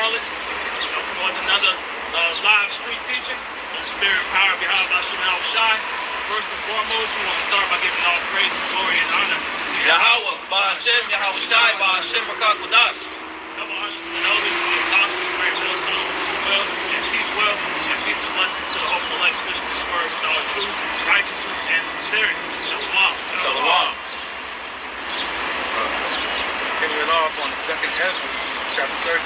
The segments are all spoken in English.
Charlotte, for another live street teaching on the spirit and power behind Yahweh Shai. First and foremost, we want to start by giving all praise, glory, and honor to Yahweh, Ba'ashem, Yahweh Shai, Ba'ashem, B'kakodash. Double honors to the elders, the apostles, the great millstone, well and teach well, and peace and blessings to the hopeful life, pushing this word with all truth, righteousness, and sincerity. Shalom. Shalom. Continuing off on the second Ezra, chapter 13,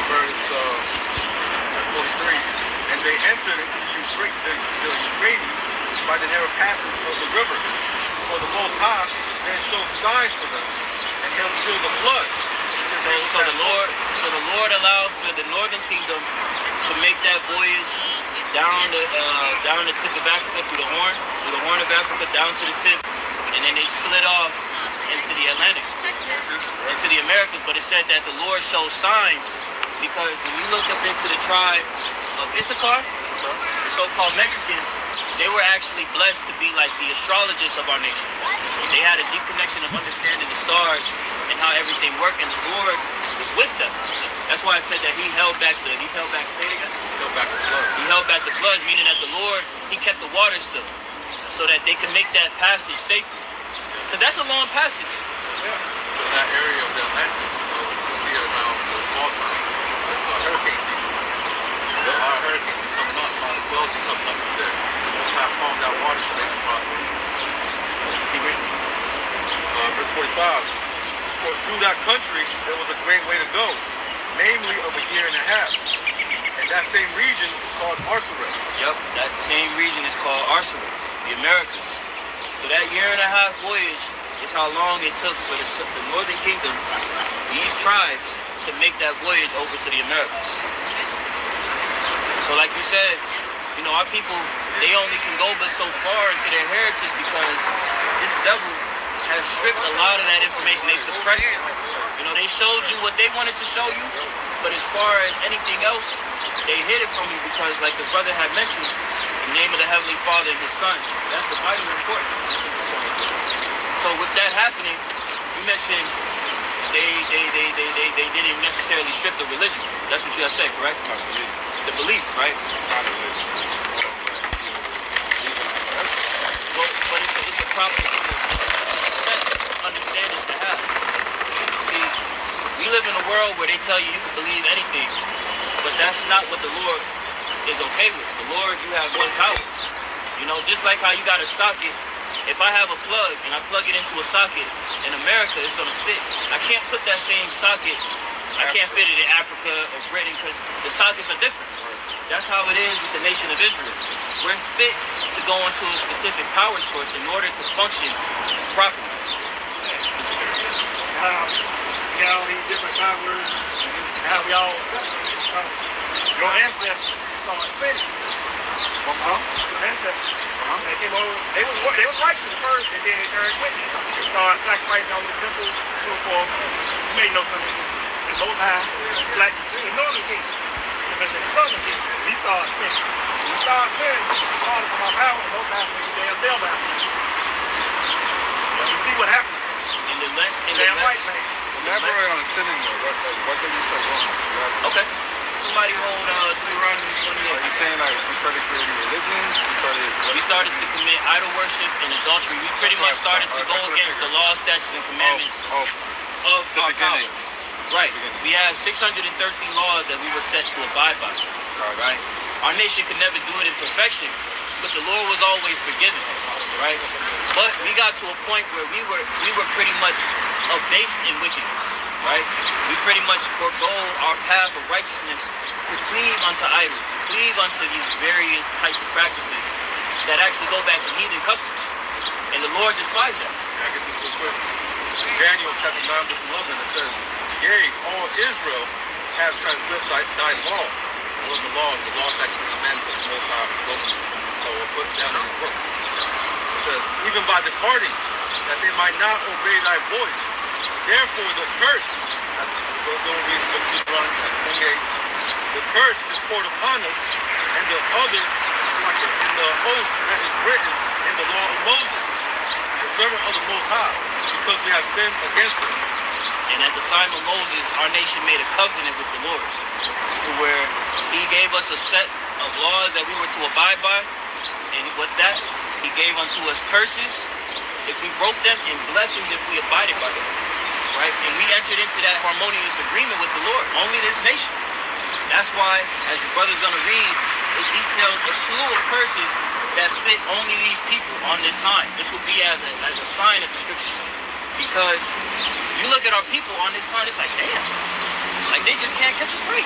verse 43. And they entered into the Euphrates by the narrow passage of the river. For the Most High then showed signs for them, and he'll still the flood. So the Lord allowed for the northern kingdom to make that voyage down the tip of Africa through the horn of Africa down to the tip, and then they split off into the Atlantic, into the Americas. But it said that the Lord showed signs, because when you look up into the tribe of Issachar, the so-called Mexicans, they were actually blessed to be like the astrologers of our nation. They had a deep connection of understanding the stars and how everything worked, and the Lord was with them. That's why I said that he held back the floods, meaning that the Lord, he kept the water still so that they could make that passage safely. Because that's a long passage. Yeah. So that area of the Atlantic, you see it around the fall time. That's hurricane season. A lot of hurricanes coming up, a lot of swells coming up there. That's how I calmed that water so they can cross it. Verse 45. For through that country there was a great way to go, namely of a year and a half. And that same region is called Arsaret. Yep, that same region is called Arsaret, the Americas. So that year and a half voyage is how long it took for the northern kingdom, these tribes, to make that voyage over to the Americas. So like you said, you know, our people, they only can go but so far into their heritage because this devil has stripped a lot of that information. They suppressed it. You know, they showed you what they wanted to show you, but as far as anything else, they hid it from you because, like the brother had mentioned, the name of the Heavenly Father and His Son, that's the vital importance. So with that happening, you mentioned they didn't necessarily strip the religion. That's what you guys said, correct? The belief, right? But it's a proper understanding to have. See, we live in a world where they tell you you can believe anything, but that's not what the Lord is okay with. The Lord, you have one power. You know, just like how you got a socket. If I have a plug and I plug it into a socket in America, it's going to fit. I can't put that same socket, I can't fit it in Africa or Britain because the sockets are different. That's how it is with the nation of Israel. We're fit to go into a specific power source in order to function properly. We got all these different powers, and how we all your ancestors started sinning. Your ancestors, they came over. They was righteous at first, and then they turned wicked. They started sacrificing on the temples, and so forth. You may know something. And Most High, it's like the northern kingdom, the southern kingdom. We started sinning. When we started sinning, we started from our power, and Most High said, "You damn devil out." You see what happened? Damn white man. Elaborate on the sinning though. What did you say wrong? Okay. Somebody hold Deuteronomy 28. Are you saying like we started creating religions? We started to commit idol worship and adultery. We pretty much started to go against the law, statutes, and commandments of the our beginnings. Right. We have 613 laws that we were set to abide by. Right. Our nation could never do it in perfection, but the Lord was always forgiving. Right. But we got to a point where we were pretty much abased in wickedness. Right? We pretty much forego our path of righteousness to cleave unto idols, to cleave unto these various types of practices that actually go back to heathen customs. And the Lord despised that. I get this real quick. Daniel chapter 9 verse 11, it says, "Yea, all Israel have transgressed thy law." What the law, statutes, and commandments of the Most High broken. So we'll put down in the book. It says, "Even by departing, that they might not obey thy voice. Therefore the curse," we're going to read the book of Deuteronomy chapter 28, "the curse is poured upon us, and the other in the oath that is written in the law of Moses, the servant of the Most High, because we have sinned against him." And at the time of Moses, our nation made a covenant with the Lord, to where he gave us a set of laws that we were to abide by. And with that, he gave unto us curses if we broke them, and blessings if we abided by them. Right? And we entered into that harmonious agreement with the Lord, only this nation. That's why, as the brother's going to read, it details a slew of curses that fit only these people on this sign. This will be as a sign of the scriptures. Because you look at our people on this sign, it's like, damn, like they just can't catch a break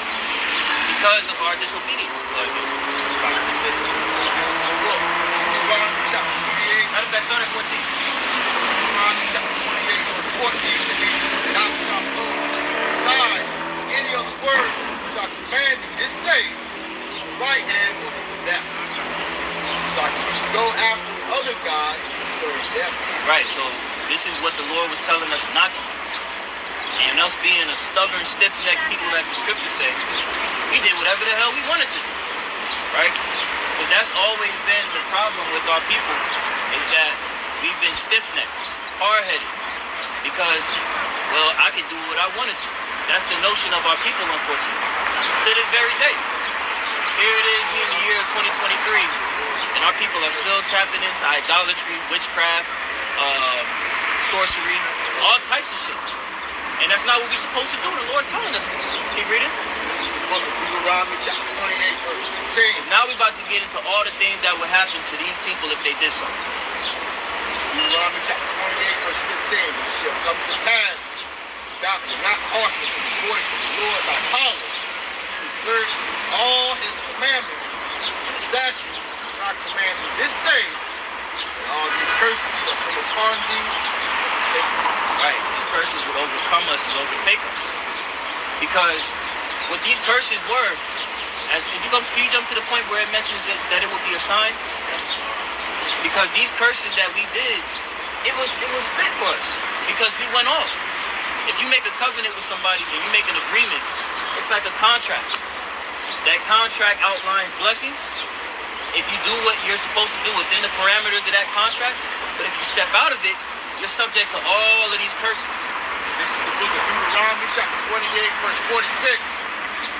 because of our disobedience. Matter of fact, start at 14. Chapter 28, verse 14. Thou shalt go aside any other words which I command thee this day, to the right hand or to the left. So I can go after other gods and serve them. Right, so this is what the Lord was telling us not to do. And us being a stubborn, stiff-necked people, like the scriptures say, we did whatever the hell we wanted to do. Right? Because that's always been the problem with our people, is that we've been stiff-necked, hard-headed. Because, well, I can do what I want to do. That's the notion of our people, unfortunately. To this very day. Here it is, we in the year of 2023, and our people are still tapping into idolatry, witchcraft, sorcery, all types of shit. And that's not what we're supposed to do. The Lord telling us this. Keep reading. Book of Deuteronomy chapter 28, verse 15. Now we're about to get into all the things that would happen to these people if they did so. Deuteronomy chapter 28, verse 15. It shall come to pass, thou wilt not hearken to the voice of the Lord thy power, to observe all his commandments and statutes which I command thee this day, and all these curses shall come upon thee and overtake thee. Right, these curses would overcome us and overtake us. Because what these curses were, can you jump to the point where it mentions that it would be a sign? Because these curses that we did, it was fit for us. Because we went off. If you make a covenant with somebody and you make an agreement, it's like a contract. That contract outlines blessings if you do what you're supposed to do within the parameters of that contract. But if you step out of it, you're subject to all of these curses. This is the book of Deuteronomy chapter 28, verse 46.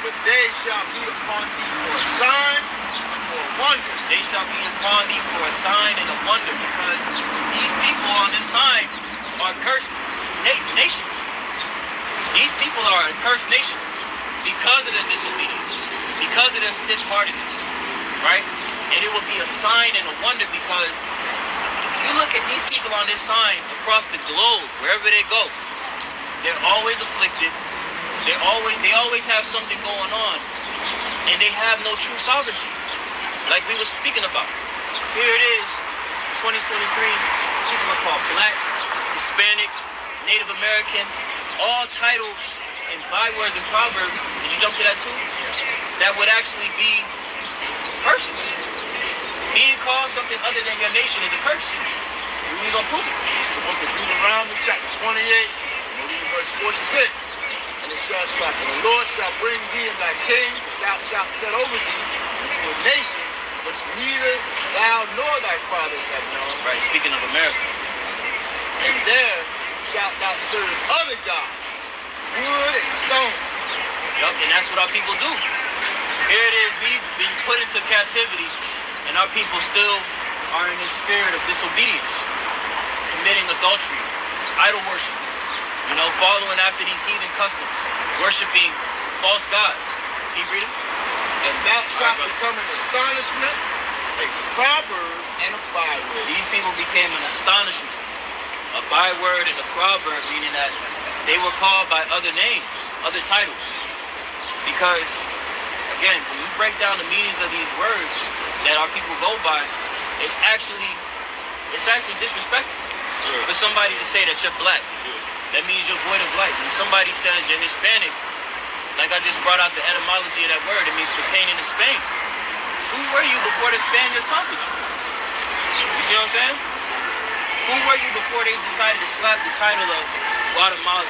But they shall be upon thee for a sign and for a wonder. They shall be upon thee for a sign and a wonder, because these people on this sign are cursed nations. These people are a cursed nation because of their disobedience, because of their stiff-heartedness, right? And it will be a sign and a wonder, because you look at these people on this sign across the globe, wherever they go, they're always afflicted. They always have something going on, and they have no true sovereignty, like we were speaking about. Here it is, 2023. People are called Black, Hispanic, Native American, all titles and bywords and proverbs. Did you jump to that too? That would actually be curses. Being called something other than your nation is a curse. We're gonna prove it. This is the book of Deuteronomy chapter 28, verse 46. And it shall stop. And the Lord shall bring thee and thy king, which thou shalt set over thee, into a nation which neither thou nor thy fathers have known. Right, speaking of America. And there shalt thou serve other gods, wood and stone. Yup, and that's what our people do. Here it is, we've been put into captivity, and our people still are in this spirit of disobedience, committing adultery, idol worship, following after these heathen customs, worshiping false gods. Keep reading. And thou shalt become an astonishment, a proverb, and a byword. These people became an astonishment, a byword, and a proverb, meaning that they were called by other names, other titles. Because, again, when you break down the meanings of these words that our people go by, it's actually disrespectful for somebody to say that you're black. That means you're void of light. When somebody says you're Hispanic, like I just brought out the etymology of that word, it means pertaining to Spain. Who were you before the Spaniards conquered you? You see what I'm saying? Who were you before they decided to slap the title of Guatemala,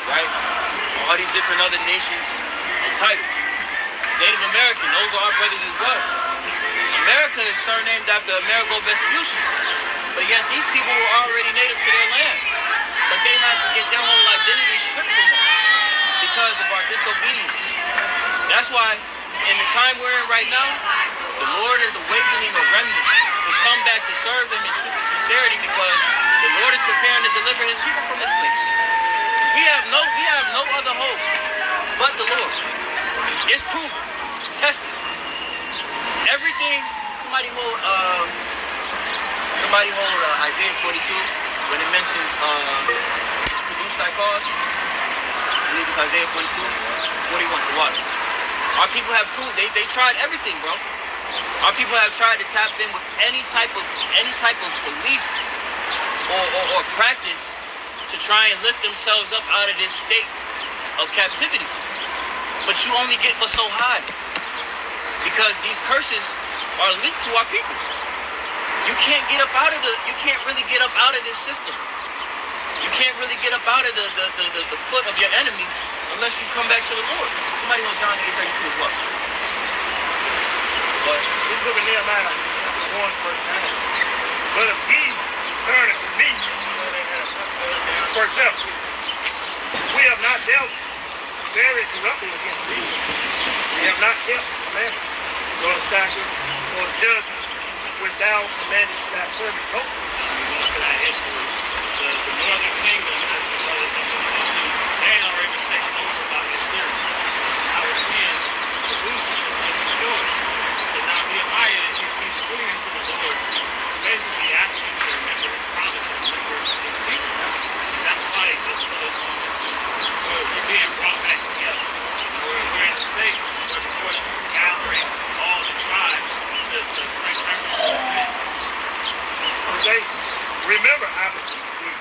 right? All these different other nations and titles. Native American, those are our brothers as well. America is surnamed after Amerigo Vespucci, but yet these people were already native to their land. but they had to get their whole identity stripped from them because of our disobedience. That's why in the time we're in right now, the Lord is awakening a remnant to come back to serve him in truth and sincerity, because the Lord is preparing to deliver his people from this place. We have no other hope but the Lord. It's proven, tested. Everything. Somebody hold Isaiah 42 when it mentions produce thy cause. I believe it's Isaiah 42, 41, the water. Our people have proved they tried everything, bro. Our people have tried to tap in with any type of belief or practice to try and lift themselves up out of this state of captivity. But you only get but so high, because these curses are linked to our people. You can't really get up out of this system. You can't really get up out of the foot of your enemy unless you come back to the Lord. Somebody on John 8:32 as well. But this book of Nehemiah 1 verse 9. But if ye turn unto me, verse 7, we have not dealt very corruptly against thee. We have not kept the commandments, nor the statutes, nor the judgments, which thou commandest thy servant Moses. To that history, the northern kingdom, as the brothers have been into, they had already been taken over by the Assyrians. I was seeing Jerusalem has been destroyed. So now Nehemiah, he's pleading to the Lord, basically asking him to remember his promise and remember his people. That's why the brothers want into we're being brought back together. We're in a state where the Lord is gathering all the tribes to bring reference to the men. Okay? Remember, I beseech thee,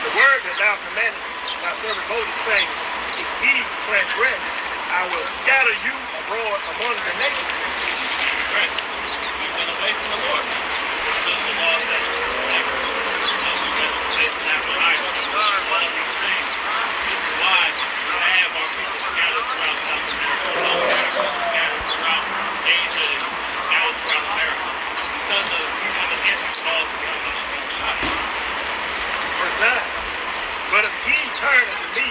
the word that thou commandest thy servant Moses, saying, if ye transgress, I will scatter you abroad among the nations. Transgress. We've been away from the Lord. We've fulfilled the laws, statutes, and commandments. We've been chasing after idols. All of these things. This is why we have our people scattered throughout South America, scattered throughout Asia, and scattered throughout America. Because of we went against the laws of God. Verse 9. But if ye turn unto me,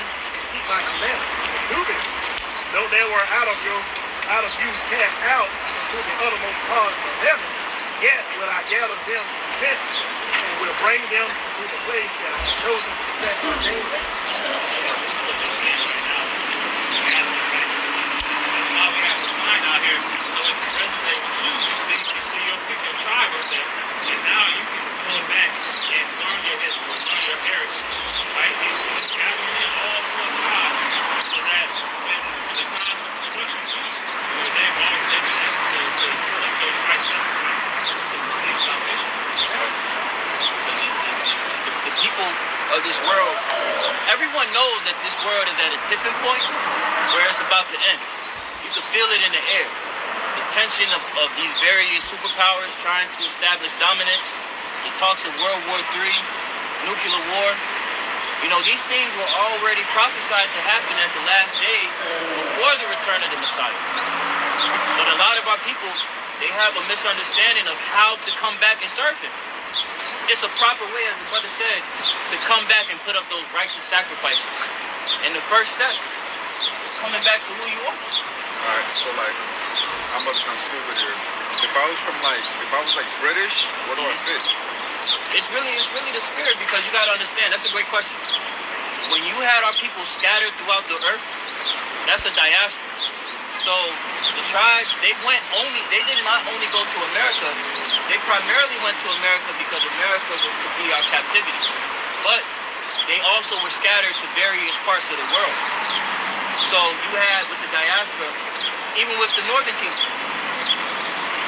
keep my commandments, and do this, though they were out of you cast out into the uttermost parts of heaven, yet will I gather them from thence, and will bring them to the place that I have chosen to set my name at. This is what you're seeing right now. Gathering back this people. That's why we have the sign out here, so it can resonate with you. You see your pick your tribe up there, and now you can pull back and learn your history, learn your heritage. Right? He's gathering in all 12 tribes so that when the times of destruction come, they've always been able to put up those right sacrifices to receive salvation. the people of this world, everyone knows that this world is at a tipping point where it's about to end. You can feel it in the air. The tension of these various superpowers trying to establish dominance, the talks of World War III, nuclear war. You know, these things were already prophesied to happen at the last days before the return of the Messiah. But a lot of our people, they have a misunderstanding of how to come back and serve him. It's a proper way, as the brother said, to come back and put up those righteous sacrifices. And the first step is coming back to who you are. Alright, so like, I'm about to sound stupid here. If I was British, what do I fit? It's really the spirit, because you gotta understand, that's a great question. When you had our people scattered throughout the earth, that's a diaspora. So the tribes, they did not only go to America, they primarily went to America because America was to be our captivity. But they also were scattered to various parts of the world. So you had with the diaspora, even with the northern kingdom,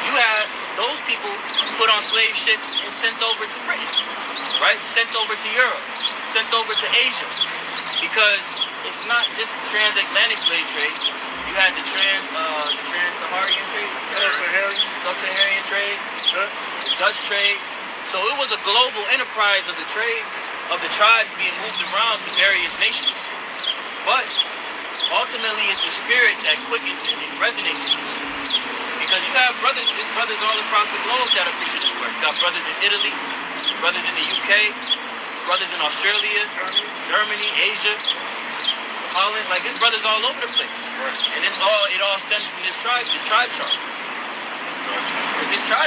you had those people put on slave ships and sent over to Britain, right? Sent over to Europe, sent over to Asia. Because it's not just the transatlantic slave trade. You had the trans-Saharan trade, sub-Saharan trade, the Dutch trade. So it was a global enterprise of the trades, of the tribes being moved around to various nations. But ultimately, it's the spirit that quickens and resonates with us. Because you have brothers all across the globe that are preaching this word. You got brothers in Italy, brothers in the UK, brothers in Australia, Germany, Asia, Holland. Like, there's brothers all over the place. Right. And it all stems from this tribe chart. This tribe